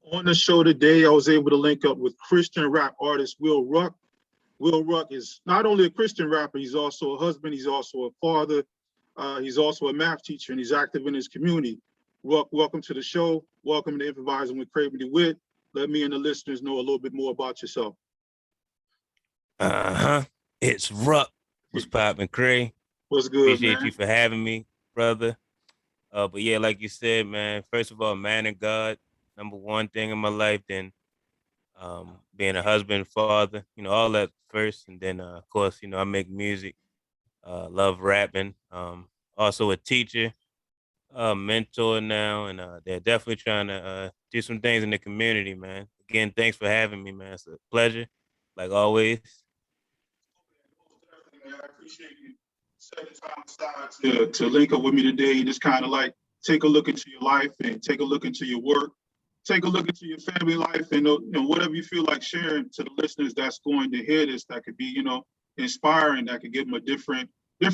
On the show today, I was able to link up with Christian rap artist Will Ruck. Will Ruck is not only a Christian rapper, he's also a husband, he's also a father, he's also a math teacher, and he's active in his community. Ruck, welcome to the show. Welcome to Improvising with Craven Dewitt. Let me and the listeners know a little bit more about yourself. Uh-huh. It's Ruck. What's poppin', Cray? What's good, Appreciate you man? for having me, brother. But yeah, like you said, man, first of all, man of God, number one thing in my life, then being a husband, father, all that first. And then of course, I make music, love rapping. Also a teacher, mentor now, and they're definitely trying to do some things in the community, man. Again, thanks for having me, man. It's a pleasure, like always. I appreciate you setting time aside to link up with me today and just kind of like take a look into your life and take a look into your work, take a look into your family life, and whatever you feel like sharing to the listeners that's going to hear this, that could be inspiring, that could give them a different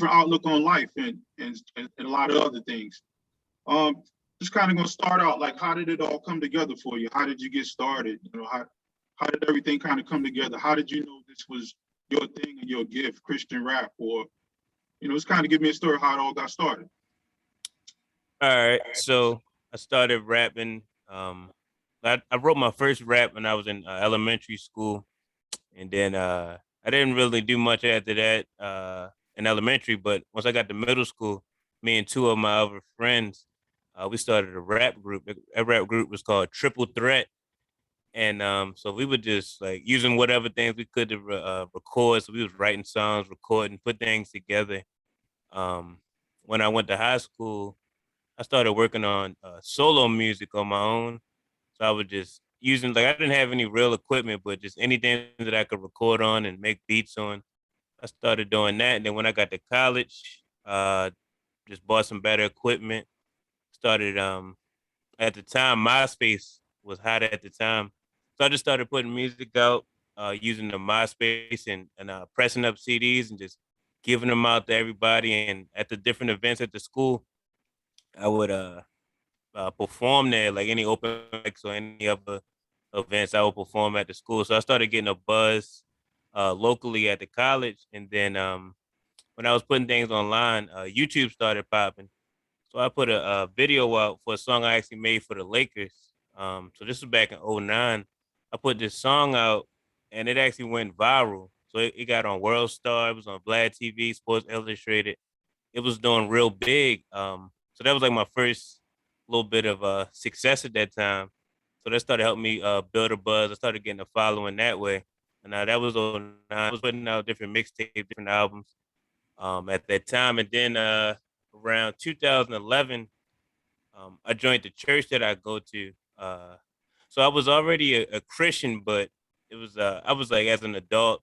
outlook on life and a lot of other things. Um, just kind of gonna start out like, how did it all come together for you? How did you get started? How did everything kind of come together? How did you know this was your thing and your gift, Christian rap? Or, just kind of give me a story of how it all got started. All right, so I started rapping. I wrote my first rap when I was in elementary school, and then I didn't really do much after that in elementary. But once I got to middle school, me and two of my other friends, we started a rap group. That rap group was called Triple Threat, and so we were just like using whatever things we could to record. So we was writing songs, recording, put things together. Um, when I went to high school, I started working on solo music on my own. So I was just using like I didn't have any real equipment, but just anything that I could record on and make beats on. I started doing that, and then when I got to college, just bought some better equipment. Started at the time MySpace was hot at the time, so I just started putting music out using the MySpace and pressing up CDs and just giving them out to everybody. And at the different events at the school, I would perform there, like any open mics or any other events I would perform at the school. So I started getting a buzz locally at the college. And then when I was putting things online, YouTube started popping. So I put a video out for a song I actually made for the Lakers. So this was back in '09. I put this song out and it actually went viral. So it got on World Star, it was on Vlad TV, Sports Illustrated. It was doing real big. So that was like my first little bit of success at that time. So that started helping me build a buzz. I started getting a following that way. And that was on. I was putting out different mixtapes, different albums at that time. And then around 2011, I joined the church that I go to. So I was already a Christian, but it was I was like as an adult,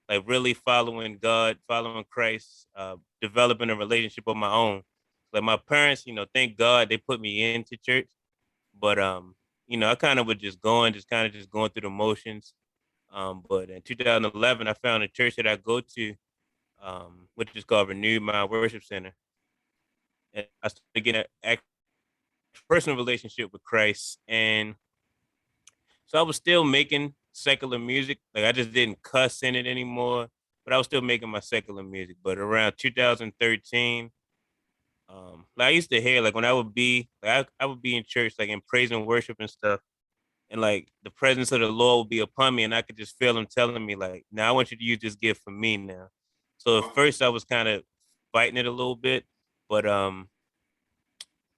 like really following God, following Christ, developing a relationship of my own. Like my parents, thank God they put me into church, but I kind of was just going through the motions. But in 2011, I found a church that I go to, which is called Renewed Mind Worship Center, and I started getting a personal relationship with Christ, and so I was still making secular music. Like I just didn't cuss in it anymore, but I was still making my secular music. But around 2013, like I used to hear like when I would be like I would be in church like in praise and worship and stuff, and like the presence of the Lord would be upon me, and I could just feel Him telling me like, "Now I want you to use this gift for me now." So at first I was kind of fighting it a little bit, but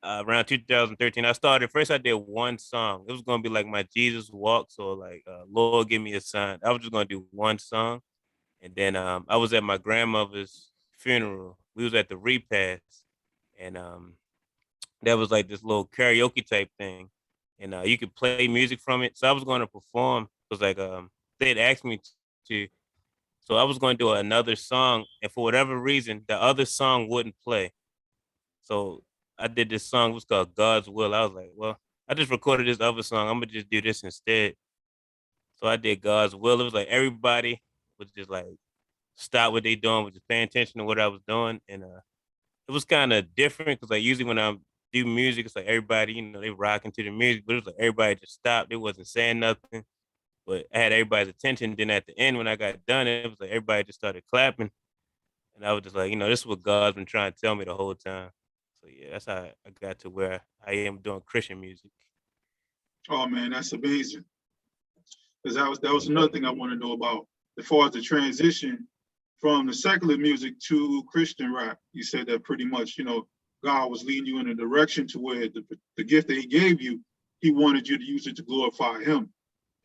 around 2013, I started first. I did one song. It was gonna be like my Jesus walk, so like Lord give me a sign. I was just gonna do one song, and then I was at my grandmother's funeral. We was at the repast, and that was like this little karaoke type thing, and you could play music from it. So I was going to perform. It was like they had asked me to, so I was going to do another song, and for whatever reason, the other song wouldn't play. So I did this song. It was called God's Will. I was like, well, I just recorded this other song. I'm gonna just do this instead. So I did God's Will. It was like everybody was just like stop what they doing, was just paying attention to what I was doing, and it was kind of different because like usually when I'm do music, it's like everybody, they rocking to the music, but it was like everybody just stopped. They wasn't saying nothing, but I had everybody's attention. Then at the end, when I got done, it was like everybody just started clapping, and I was just like, this is what God's been trying to tell me the whole time. So yeah, that's how I got to where I am doing Christian music. Oh man, that's amazing. Because that was another thing I want to know about as far as the transition from the secular music to Christian rap. You said that pretty much, God was leading you in a direction to where the gift that He gave you, He wanted you to use it to glorify Him,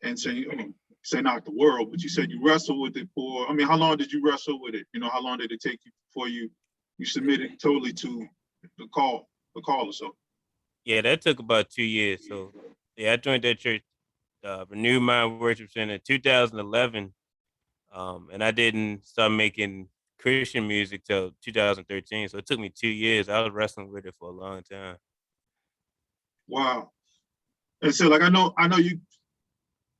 and say not the world, but you said you wrestled with it for. I mean, how long did you wrestle with it? How long did it take you before you submitted totally to the call or so? Yeah, that took about 2 years. So yeah, I joined that church, Renewed Mind Worship Center in 2011, and I didn't start making Christian music till 2013. So it took me 2 years. I was wrestling with it for a long time. Wow. And so, like, I know you,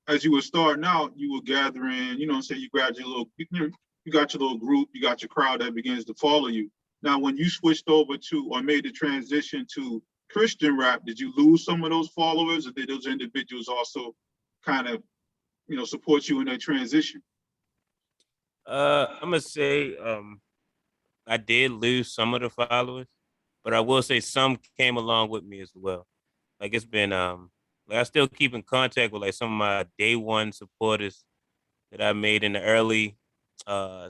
as you were starting out, you were gathering, say you grabbed your little, you got your little group, you got your crowd that begins to follow you. Now, when you switched over to or made the transition to Christian rap, did you lose some of those followers, or did those individuals also kind of, support you in that transition? I'm gonna say I did lose some of the followers, but I will say some came along with me as well. Like it's been like I still keep in contact with like some of my day one supporters that I made in the early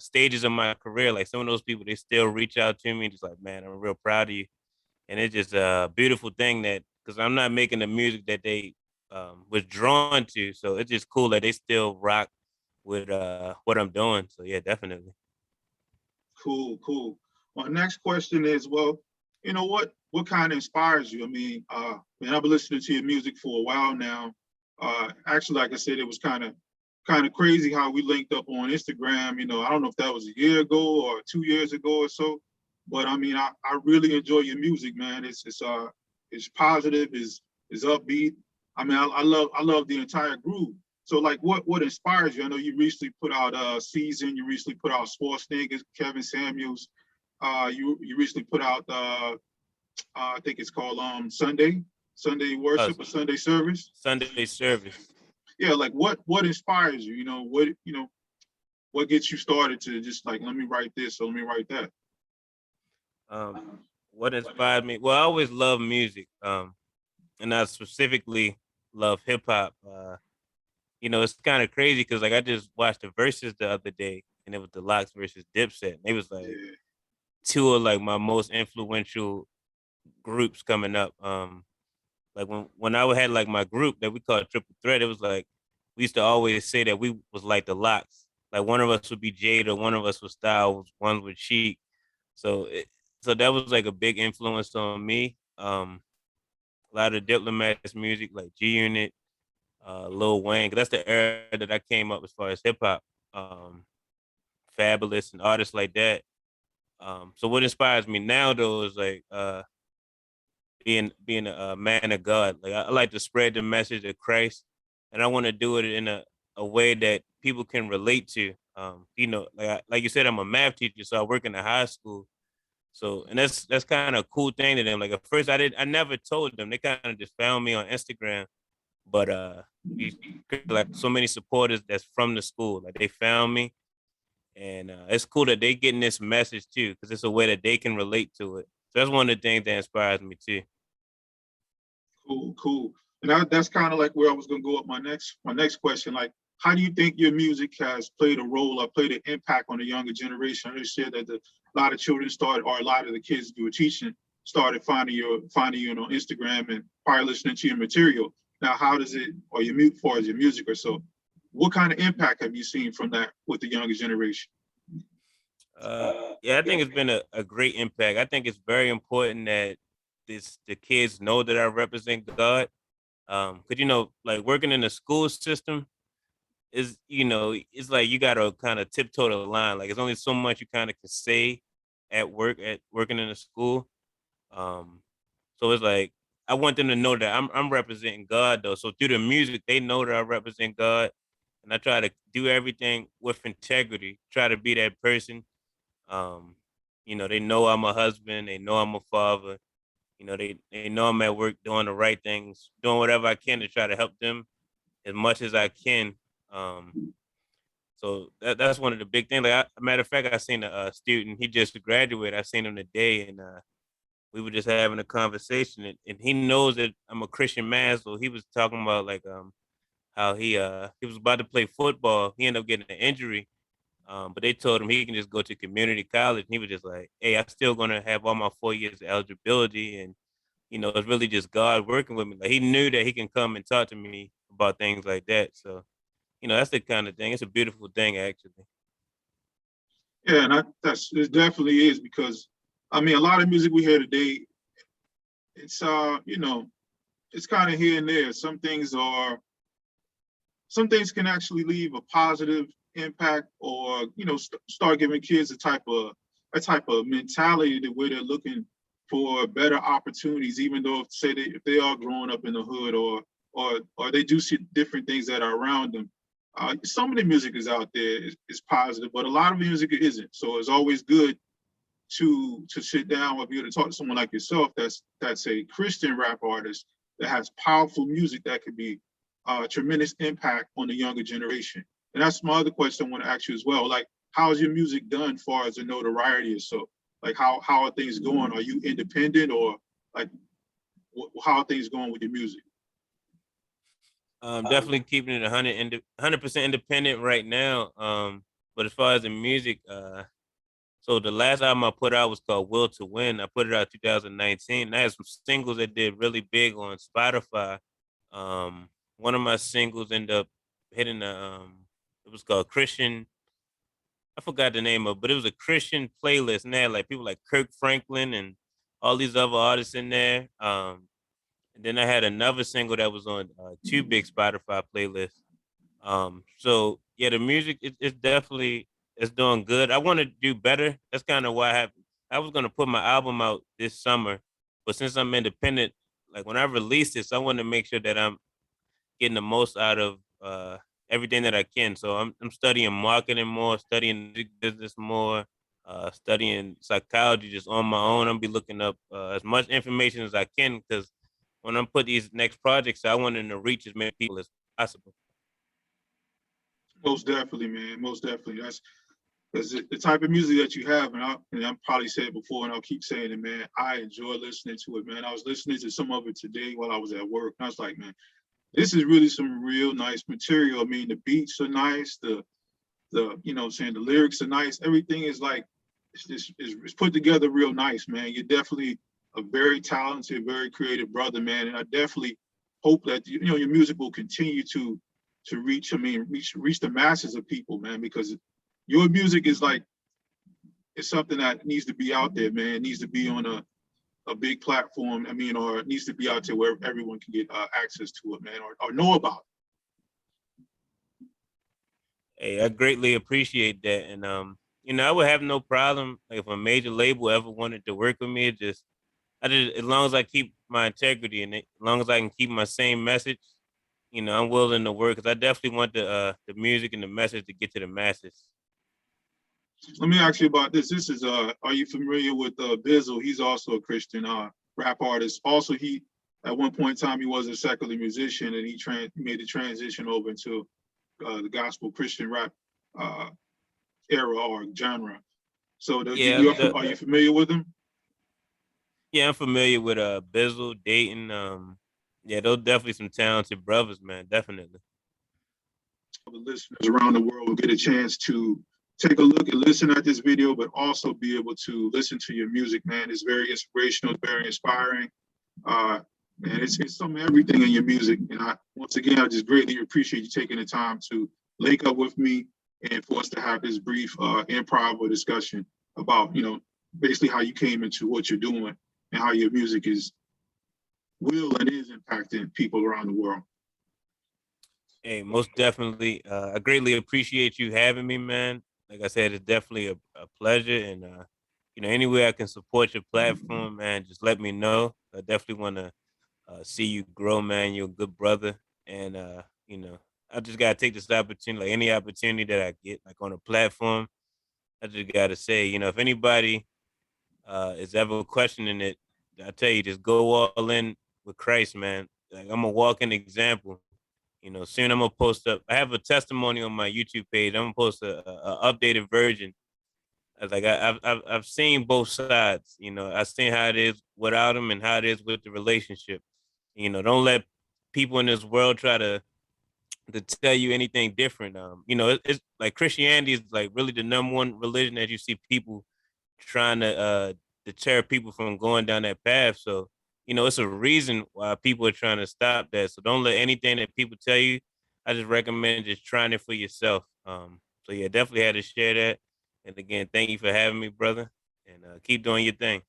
stages of my career. Like some of those people, they still reach out to me, just like, man, I'm real proud of you. And it's just a beautiful thing that because I'm not making the music that they was drawn to, so it's just cool that they still rock with what I'm doing. So yeah, definitely. Cool, cool. My next question is, well, what kind of inspires you? I mean, man, I've been listening to your music for a while now. Actually, like I said, it was kind of crazy how we linked up on Instagram. I don't know if that was a year ago or 2 years ago or so, but I mean, I really enjoy your music, man. It's positive, is upbeat. I mean, I love the entire groove. So like what inspires you? I know you recently put out Season, you recently put out Schwarzenegger, Kevin Samuels. You recently put out I think it's called Sunday Uh, worship or Sunday service. Sunday service. Yeah, like what inspires you? What gets you started to just like let me write this or let me write that? Um, what inspired me? Well, I always love music. And I specifically love hip hop. It's kind of crazy because like I just watched the verses the other day, and it was the Locks versus Dipset. And it was like Yeah. two of like my most influential groups coming up. Like when I had like my group that we called Triple Threat, it was like we used to always say that we was like the Locks. Like one of us would be Jada, one of us was Styles, one was Chic. So so that was like a big influence on me. A lot of Diplomat's music, like G Unit, Lil Wayne. 'Cause that's the era that I came up as far as hip hop, Fabulous and artists like that. So what inspires me now though is like being a man of God. Like I like to spread the message of Christ, and I want to do it in a way that people can relate to. Like you said, I'm a math teacher, so I work in a high school. So and that's kind of a cool thing to them. Like at first I never told them. They kind of just found me on Instagram, but we like so many supporters that's from the school. Like they found me, and it's cool that they getting this message too, because it's a way that they can relate to it. So that's one of the things that inspires me too. Cool, cool. And that's kind of like where I was going to go up my next question. Like, how do you think your music has played a role or played an impact on the younger generation? I understand that a lot of children started, or a lot of the kids you were teaching started finding you on Instagram and probably listening to your material. Now, how does it, or your as far as your music or so, what kind of impact have you seen from that with the younger generation? Yeah, I think it's been a great impact. I think it's very important that the kids know that I represent God. Cause like working in the school system is, it's like you gotta kind of tiptoe the line. Like it's only so much you kind of can say at working in a school. Um, so it's like I want them to know that I'm representing God though. So through the music, they know that I represent God, and I try to do everything with integrity. Try to be that person. Um, they know I'm a husband. They know I'm a father. They know I'm at work doing the right things, doing whatever I can to try to help them as much as I can. Um, so that's one of the big things. Matter of fact, I seen a student. He just graduated. I seen him today, and we were just having a conversation. And he knows that I'm a Christian man, so he was talking about like how he was about to play football. He ended up getting an injury, but they told him he can just go to community college. And he was just like, "Hey, I'm still gonna have all my 4 years of eligibility, and it's really just God working with me." Like he knew that he can come and talk to me about things like that. So that's the kind of thing. It's a beautiful thing, actually. Yeah, and it definitely is because I mean a lot of music we hear today, it's it's kind of here and there. Some things can actually leave a positive impact, or start giving kids a type of mentality the way they're looking for better opportunities, even though if they are growing up in the hood, or they do see different things that are around them. Some of the music is out there is positive, but a lot of music isn't. So it's always good to sit down or be able to talk to someone like yourself that's a Christian rap artist that has powerful music that could be tremendous impact on the younger generation. And that's my other question I want to ask you as well. Like, how is your music done as far as the notoriety is? So, like, how are things going? Are you independent, or like how are things going with your music? Definitely keeping it 100% independent right now. But as far as the music, so the last album I put out was called Will to Win. I put it out 2019. I had some singles that did really big on Spotify. Um, One of my singles ended up hitting it was called Christian. I forgot the name of, but it was a Christian playlist, and they had like people like Kirk Franklin and all these other artists in there. And then I had another single that was on two big Spotify playlists. So yeah, the music it's definitely it's doing good. I want to do better. That's kind of why I was gonna put my album out this summer, but since I'm independent, like when I release this, I want to make sure that I'm getting the most out of everything that I can. So I'm studying marketing more, studying music business more, studying psychology just on my own. I'll be looking up as much information as I can because when I'm put these next projects, I want them to reach as many people as possible. Most definitely, man. Most definitely. That's because the type of music that you have, and I'll probably said it before, and I'll keep saying it, man. I enjoy listening to it, man. I was listening to some of it today while I was at work, and I was like, man, this is really some real nice material. I mean, the beats are nice, the saying the lyrics are nice. Everything is like it's put together real nice, man. You're definitely a very talented, very creative brother, man. And I definitely hope that your music will continue to reach. I mean, reach the masses of people, man, because your music is like it's something that needs to be out there, man. It needs to be on a big platform. I mean, or it needs to be out there where everyone can get access to it, man, or know about Hey, I greatly appreciate that, and I would have no problem like, if a major label ever wanted to work with me. I just as long as I keep my integrity and as long as I can keep my same message, I'm willing to work because I definitely want the music and the message to get to the masses. it. Let me ask you about this. This is are you familiar with Bizzle? He's also a Christian rap artist. Also, he at one point in time he was a secular musician, and he made the transition over into the gospel Christian rap uh, era or genre. So Yeah, are you familiar with him? yeah, I'm familiar with Bizzle, Dayton. Yeah, those definitely some talented brothers, man. Definitely. The listeners around the world will get a chance to take a look and listen at this video, but also be able to listen to your music, man. It's very inspirational, it's very inspiring. And it's some everything in your music. And once again, I just greatly appreciate you taking the time to link up with me and for us to have this brief improv or discussion about, basically how you came into what you're doing and how your music will and is impacting people around the world. Hey, most definitely. I greatly appreciate you having me, man. Like I said, it's definitely a pleasure. And, any way I can support your platform, man, just let me know. I definitely want to see you grow, man. You're a good brother. And, I just got to take this opportunity, like any opportunity that I get, like on a platform. I just got to say, if anybody is ever questioning it, I tell you, just go all in with Christ, man. Like I'm a walking example. Soon I'm gonna post up. I have a testimony on my YouTube page. I'm gonna post a updated version. I've seen both sides. I've seen how it is without him and how it is with the relationship. Don't let people in this world try to tell you anything different. It's like Christianity is like really the number one religion that you see people trying to deter people from going down that path. So, it's a reason why people are trying to stop that. So don't let anything that people tell you. I just recommend just trying it for yourself. So yeah, definitely had to share that. And again, thank you for having me, brother. And keep doing your thing.